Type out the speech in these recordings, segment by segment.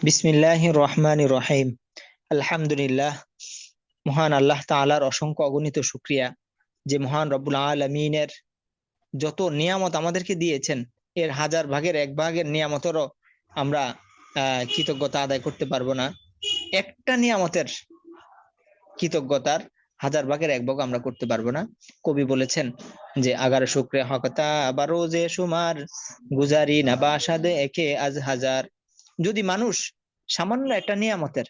বিসমিল্লাহির রহমানির রহিম। আলহামদুলিল্লাহ। মহান আল্লাহ তাআলার অসংখ্য অগণিত শুকরিয়া যে মহান রব্বুল আলামিনের যত নিয়ামত আমাদেরকে দিয়েছেন, এর হাজার ভাগের এক ভাগের নিয়ামতেরও আমরা কৃতজ্ঞতা আদায় করতে পারবো না। একটা নিয়ামতের কৃতজ্ঞতার হাজার ভাগের এক ভাগ আমরা করতে পারবো না। কবি বলেছেন যে আগার শুক্রে হকতা আবারও যে সুমার গুজারি না বাসাদে একে আজ হাজার। যদি মানুষ সামান্য একটা নিয়ামতের,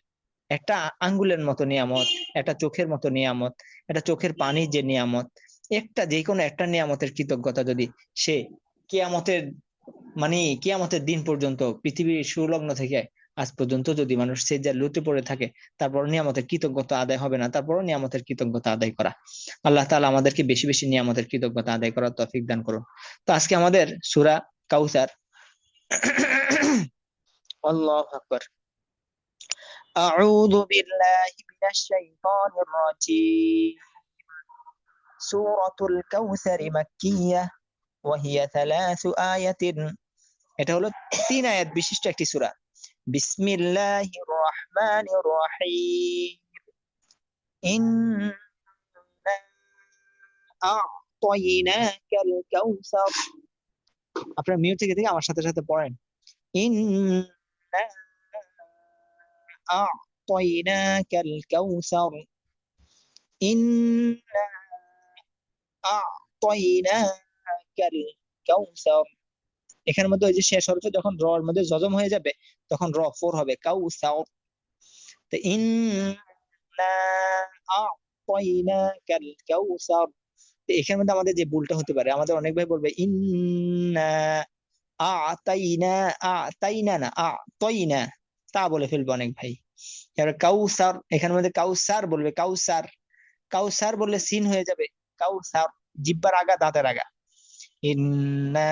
একটা আঙ্গুলের মতো নিয়ামত, একটা চোখের মতো নিয়ামত, একটা চোখের পানি যে নিয়ামত, একটা যে কোনো একটা নিয়ামতের কৃতজ্ঞতা যদি সে কিয়ামতের কিয়ামতের দিন পর্যন্ত পৃথিবীর সুলগ্ন থেকে আজ পর্যন্ত যদি মানুষ সেজদায় লুটে পড়ে থাকে, তারপর নিয়ামতের কৃতজ্ঞতা আদায় হবে না, তারপরও নিয়ামতের কৃতজ্ঞতা আদায় করা। আল্লাহ তাআলা আমাদেরকে বেশি বেশি নিয়ামতের কৃতজ্ঞতা আদায় করার তৌফিক দান করুন। তো আজকে আমাদের সূরা কাউসার। আল্লাহু আকবার। আউযু বিল্লাহি মিনাশ শাইতানির রাজীম। সূরাতুল কাউসার মাক্কিয়াহ ওয়া হিয়া 3 আয়াতিন। এটা হলো 3 আয়াত বিশিষ্ট একটি সূরা। বিসমিল্লাহির রহমানির রহিম। ইন্না আ'তাইনাকাল কাউসার। আপনারা মিউট থেকে থেকে আমার সাথে সাথে পড়েন। ইন্না আ'তাইনাকাল কাউসার। ইন্না আ'তাইনাকাল কাউসার। এখানের মধ্যে ওই যে শেষ হরফে যখন র এর মধ্যে জজম হয়ে যাবে, তখন র ফোর হবে কাউসার। তো ইন্না আ'তাইনাকাল কাউসার। তো এখানের মধ্যে আমাদের যে ভুলটা হতে পারে, আমাদের অনেক ভাই বলবে ইন্না আ'তাইনা, আ'তাইনা না আ'তাইনা, তা বলে ফেলবে অনেক ভাই। এবার কাউসার, এখানের মধ্যে কাউসার বলবে, কাউসার। কাউসার বললে সিন হয়ে যাবে কাউসার, জিব্বার আগা দাঁতের আগা। ইন্না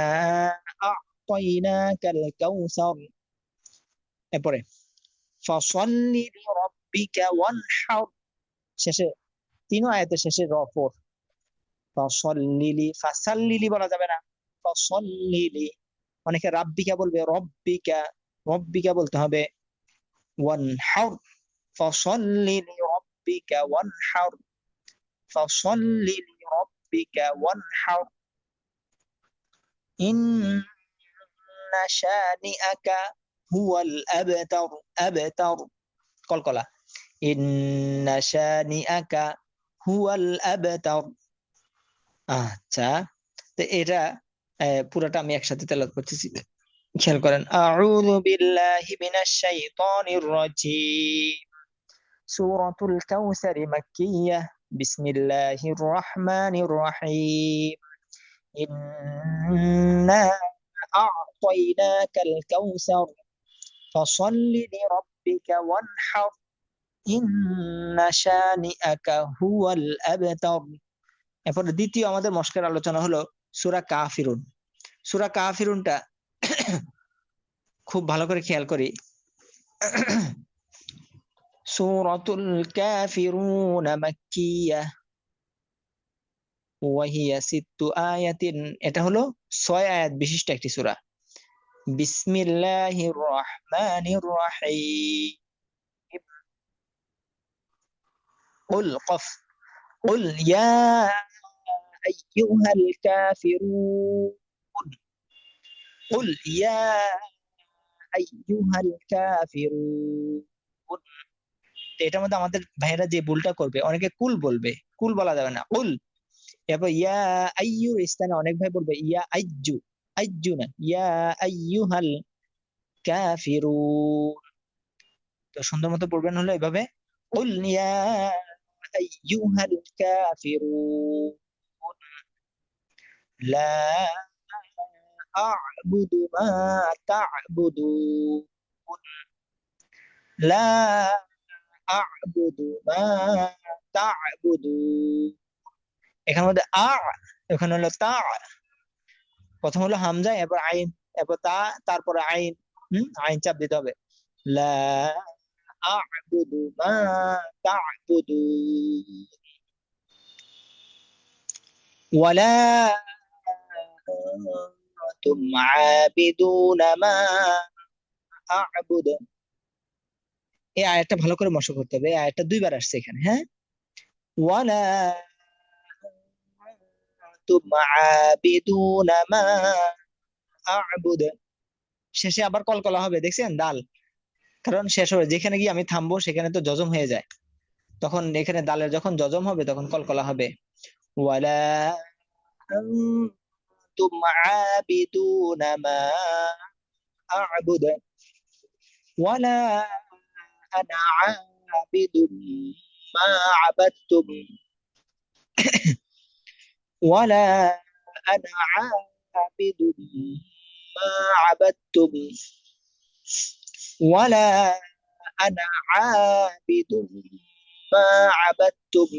আ'তাইনাকাল কাউসার। এরপরে ফাসাল্লি লিরাব্বিকা ওয়ানহার। শেষে তিন আয়াতের শেষে র ফোর। ফাসাল্লিলি, ফাসাল্লিলি বলা যাবে না, ফাসাল্লিলি। অনেকে রাব্বিকা বলবে, রব্বিকা, রব্বিকা বলতে হবে। ওয়ানহার, ফাসাল্লি লিরাব্বিকা ওয়ানহার, ফাসাল্লি লিরাব্বিকা ওয়ানহার। ইন্না শানিআকা হুয়াল আবতার। আবতার কলকলা। ইন্না শানিআকা হুয়াল আবতার। আচ্ছা, তো এটা পুরোটা আমি একসাথে তেলাওয়াত করতেছি, খেয়াল করেন। আউযু বিল্লাহি মিনাশ শাইতানির রাজীম। সূরাতুল কাউসার মাক্কিয়াহ। বিসমিল্লাহির রহমানির রহিম। ইন্না আ'তাইনাকাল কাউসার ফাসাল্লি লিরাব্বিকা ওয়ানহার। ইন্না শানিআকা হুয়াল আবতার। এরপর দ্বিতীয় আমাদের মশকের আলোচনা হলো সূরা কাফিরুন। সূরা কাফিরুনটা খুব ভালো করে খেয়াল করি। সূরাতুল কাফিরুন মাক্কিয়াহ ওয়া হিয়া 6 আয়াতিন। এটা হলো 6 আয়াত বিশিষ্ট একটি সূরা। বিসমিল্লাহির রহমানির রহিম। কুল কফ, কুল ইয়া আইয়ুহাল কাফিরুন। কুল ইয়া আইয়ুহাল কাফিরুন। এটার মধ্যে আমাদের ভাইয়েরা যে ভুলটা করবে, অনেকে কুল বলবে, কুল বলা যাবে না, কুল। এরপর ইয়া আইয়ুর স্থানে অনেক ভাই বলবে ইয়া আইয়ু। আইয়ু না, ইয়া আইয়ুহাল কাফিরুন। তো সুন্দর মতো পড়বেন হলো এভাবে, কুল ইয়া আইয়ুহাল কাফিরুন লা আ'বুদু মা তা'বুদুন। লা আ'বুদু মা তা'বুদুন। এখানের মধ্যে এখানে হলো তা। প্রথম হলো হামজা, এরপর আইন, এরপর তা, তারপরে আইন। আইন চাপ দিতে হবে। লা আ'বুদু মা তা'বুদুন ওয়ালা আনতুম আবিদুনা মা আ'বুদু। এই আয়াতটা ভালো করে মশক করতে হবে, এই আয়াতটা দুইবার আসছে এখানে, হ্যাঁ। ওয়ালা আনতুম আবিদুনা মা আ'বুদ, শেষে আবার কলকলা হবে, দেখছেন দাল, কারণ শেষ হবে যেখানে গিয়ে আমি থামবো সেখানে তো জজম হয়ে যায়, তখন এখানে দালের যখন জজম হবে তখন কলকলা হবে। ওয়ালা আনতুম আবিদুনা মা আ'বুদ ওয়ালা আনা আবিদুম মা আবাদতুম ওয়ালা আনা আবিদুম মা আবাদতুম ওয়ালা আনা আবিদুম মা আবাদতুম।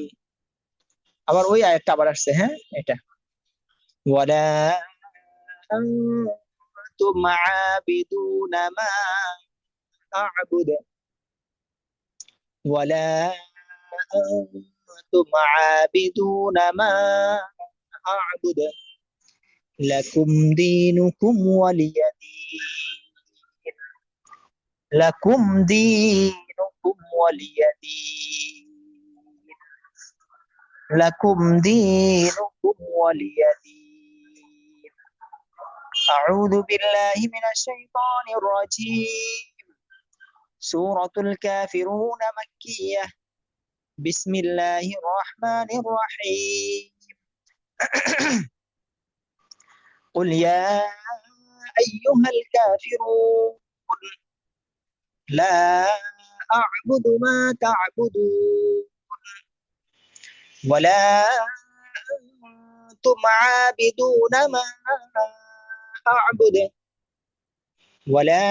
আবার ওই আয়াতটা আবার আসছে, হ্যাঁ, এটা ওয়ালা আনতুম আবিদুনা মা আ'বুদ ওয়ালা আনতুম আবিদুনা মা আ'বুদ লাকুম দীনুকুম ওয়ালিয়া দীন লাকুম দীনুকুম ওয়ালিয়া দীন লাকুম দীনুকুম ওয়ালিয়া দীন। আউযু বিল্লাহি মিনাশ শাইতানির রাজীম। সূরাতুল কাফিরুন মাক্কিয়াহ। বিসমিল্লাহির রহমানির রহিম। قل يا أيها الكافرون لا أعبد ما تعبدون ولا أنتم عابدون ما أعبد ولا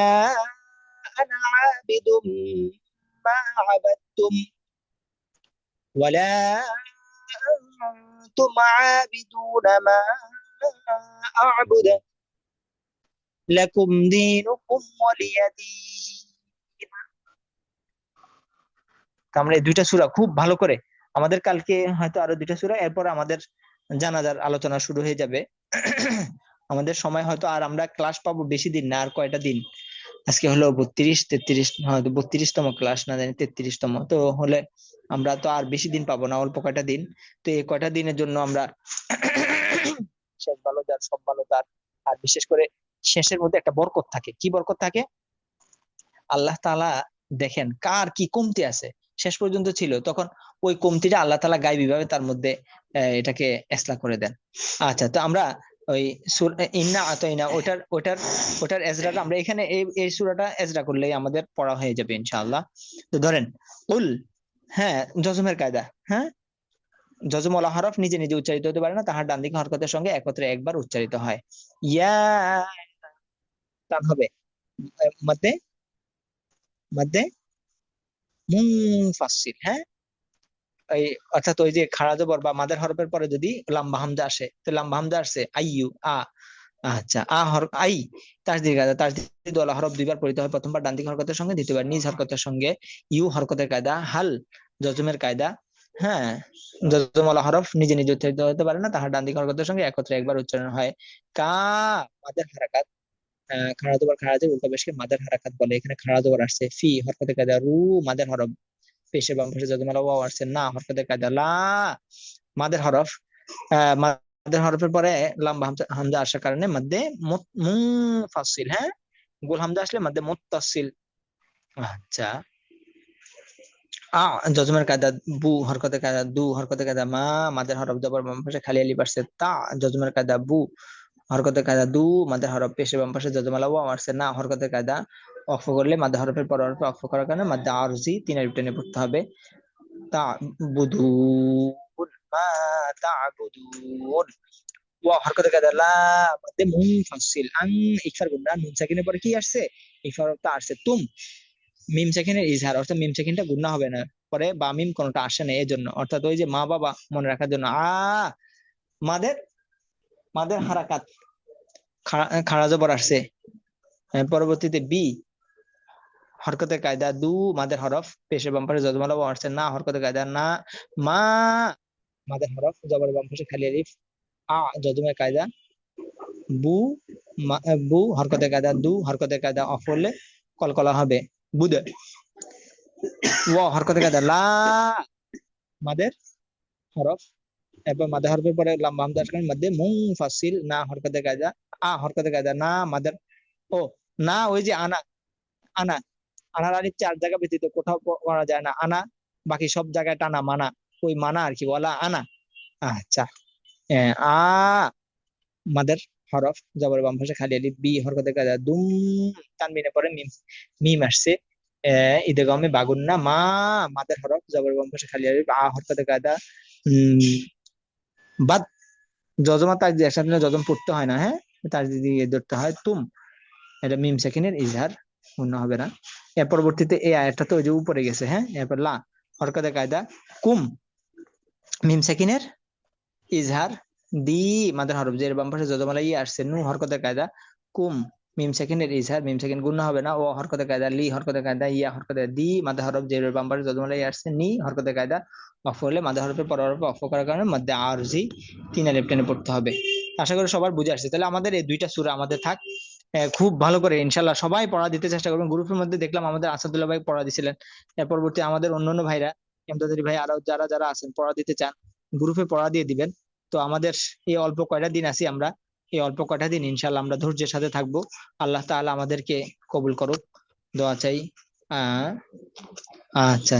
أنا عابد ما عبدتم ولا أنتم عابدون ما أعبد لكم دينكم ولي دين। আমরা এই দুইটা সূরা খুব ভালো করে, আমাদের কালকে হয়তো আরো দুইটা সূরা, এরপর আমাদের জানাজার আলোচনা শুরু হয়ে যাবে। আমাদের সময় হয়তো আর আমরা ক্লাস পাবো বেশি দিন না, আর কয়টা দিন, আজকে হলো 32 33, হয়তো 32তম ক্লাস, না জানি 33তম, তো হলে আমরা তো আর বেশি দিন পাবো না, অল্প কয়টা দিন। তো এই কয়টা দিনের জন্য আমরা শেষ ভালো যার, সব ভালো তার। আর বিশেষ করে শেষের মধ্যে একটা বরকত থাকে, কি বরকত থাকে? আল্লাহ তাআলা দেখেন কার কি কমতি আছে, শেষ পর্যন্ত ছিল, তখন ওই কমতিটা আল্লাহ তাআলা গায়বী ভাবে তার মধ্যে এটাকে ইসলাহ করে দেন। আচ্ছা, তো আমরা ওই ইন্না আতাইনা ওটার এজরাটা আমরা এখানে এই সূরাটা এজরা করলেই আমাদের পড়া হয়ে যাবে ইনশাআল্লাহ। তো ধরেন কুল, হ্যাঁ, জজমের কায়দা, হ্যাঁ, জজম ওয়ালা হরফ নিজে নিজে উচ্চারিত হতে পারে না, তাহার ডান দিকে হরকতের সঙ্গে একত্রে একবার উচ্চারিত হয়। ইয়া, টান হবে মধ্যে, মধ্যে মুনফাসিল, হ্যাঁ, এই অর্থাৎ ওই যে খাড়া জবর বা মাদের হরফের পরে যদি লাম্বা হামজা আসে, তো লাম্বা হামজা আসছে আইয়ু আ, আচ্ছা, আ হরফ আই, তাসদীদ কায়দা, তাসদীদ ওয়ালা হরফ দুইবার পড়িতে হয়, প্রথমবার ডান দিক হরকতের সঙ্গে, দ্বিতীয়বার নিজ হরকতের সঙ্গে। ইউ হরকতের কায়দা, হাল জজমের কায়দা, হ্যাঁ, জজম ওয়ালা হরফ নিজে নিজে উচ্চারিত হতে পারে না, তাহার ডান দিক হরকতের সঙ্গে একত্রে একবার উচ্চারণ হয়। কা, মাদের হারাকাত, খাড়া জবর খাড়া জবর উল্টা পেশকে মাদের হারাকাত বলে, এখানে খাড়া জবর আসছে। ফি হরকতের কায়দা, রু মাদের হরফ, পেশের বাম পাশে যজমালা ওয়াও আসছে। না হরকতের কায়দা, লা মাদের হরফ, মাদের হরফের পরে লাম্বা হামজা হামজা আসার কারণে মধ্যে মুনফাসিল, হ্যাঁ, গোল হামজা আসলে মধ্যে মুত্তাসিল। আচ্ছা, আ জজমের কায়দা, বু হরকতের কায়দা, দু হরকতের কায়দা, মা মাদের হরফ জবর বাম পাশে খালি আলিফ আসছে। তা জজমের কায়দা, বু হরকতের কায়দা, দু মাদের হরফ পেশের বাম পাশে যজমালা ওয়াও আসছে। না হরকতের কায়দা, অক্ফ করলে মাদের হরফের পর হরফে অক্ফ করার কারণে মাদ্দা আরজি তিন আলিফ টেনে পড়তে হবে। তা'বুদুন মা তা'বুদুন, ওয়া হরকতের কায়দা, লা মধ্যে মুনফাসিল, আন ইকফার গুণা, নুন সাকিনের পরে কি আসছে? ইকফারটা আসছে। তুম মিম সাকিনের ইজহার, অর্থাৎ মিম সাকিনটা গুণা হবে না, পরে বা মিম কোনটা আসে না, এই জন্য, অর্থাৎ ওই যে মা বাবা মনে রাখার জন্য। মাদের মাদের হারাকাত, খাড়া জবর আসছে। পরবর্তীতে বি হরকতের কায়দা, দু মাদের হরফ পেশের বাম পাশে যজমালা ওয়াও আসছে। না হরকতের কায়দা, না মা মাদের হরফ জবর বাম পাশে খালি আলিফ। যজমের কায়দা, বু বু হরকতের কায়দা, দু হরকতের কায়দা অফ করলে কলকলা হবে। বুদে ওয়া হরকতে কায়দা, লা মাদের হরফ, এরপর মাদের হরফের পরে লাম হামজা আসলে মধ্যে মুনফাসিল, না হরকতে কায়দা, আ হরকতে কায়দা, না মাদের, ও না ওই যে আনা, আনা, আনার আলিফ 4 জায়গা ব্যতীত কোথাও করা যায় না, আনা, বাকি সব জায়গায় টানা, মানা, ওই মানা আর কি, বলা আনা। আচ্ছা, আ মাদের হরফ, জবর বাম পাশে খালি আলিফ, বি হরকতে কায়দা, দুম, তানবিনের পরে মিম, মিম আসছে, ইদগামে বাগুন্না, মা মাদের হরফ, জবর বাম পাশে খালি আলিফ, আ হরকতে কায়দা, বাদ, যজমা তাক দিয়ে একসাথে যজম পড়তে হয় না, হ্যাঁ, তার দিয়ে ধরতে হয়, তুম, এটা মিম সেকেন্ডের ইজহার, অন্য হবে না। এর পরবর্তীতে এই আয়াতটা তো ওই যে উপরে গেছে, হ্যাঁ, এরপর লা হরকতে কায়দা, কুম, মিম সেকেন্ডের ইজহার, দি মাদের হরফ, যে বাম পাশে যজমালা ই আসছে, নু হরকতে কায়দা, কুম, মিম সেকেন্ডের ইজহার, মিম সেকেন্ড গুণ হবে না, ও হরকতে কায়দা, লি হরকতে কায়দা, ইয়া হরকতে কায়দা, দি মাদের হরফ, যে বাম পাশে যজমালা ই আসছে, নি হরকতে কায়দা, অফ হলে মাদের হরফের পর হরফে অফ করার কারণে মধ্যে আরজি 3 আলিফ টেনে পড়তে হবে। আশা করি সবার বুঝে আসছে। তাহলে আমাদের এই 2টা সূরা আমাদের থাক, খুব ভালো করে ইনশাল্লাহ সবাই পড়া দিতে চেষ্টা করবেন। গ্রুপের মধ্যে দেখলাম আমাদের আসাদুল্লাহ ভাই পড়া দিছিলেন, এর পরবর্তী আমাদের অন্যান্য ভাইরা, এমদাদুল ভাই, আরো যারা যারা আছেন পড়া দিতে চান, গ্রুপে পড়া দিয়ে দিবেন। তো আমাদের এই অল্প কয়টা দিন আছি আমরা, এই অল্প কয়টা দিন ইনশাল্লাহ আমরা ধৈর্যের সাথে থাকবো। আল্লাহ তাআলা আমাদেরকে কবুল করুক, দোয়া চাই। আচ্ছা,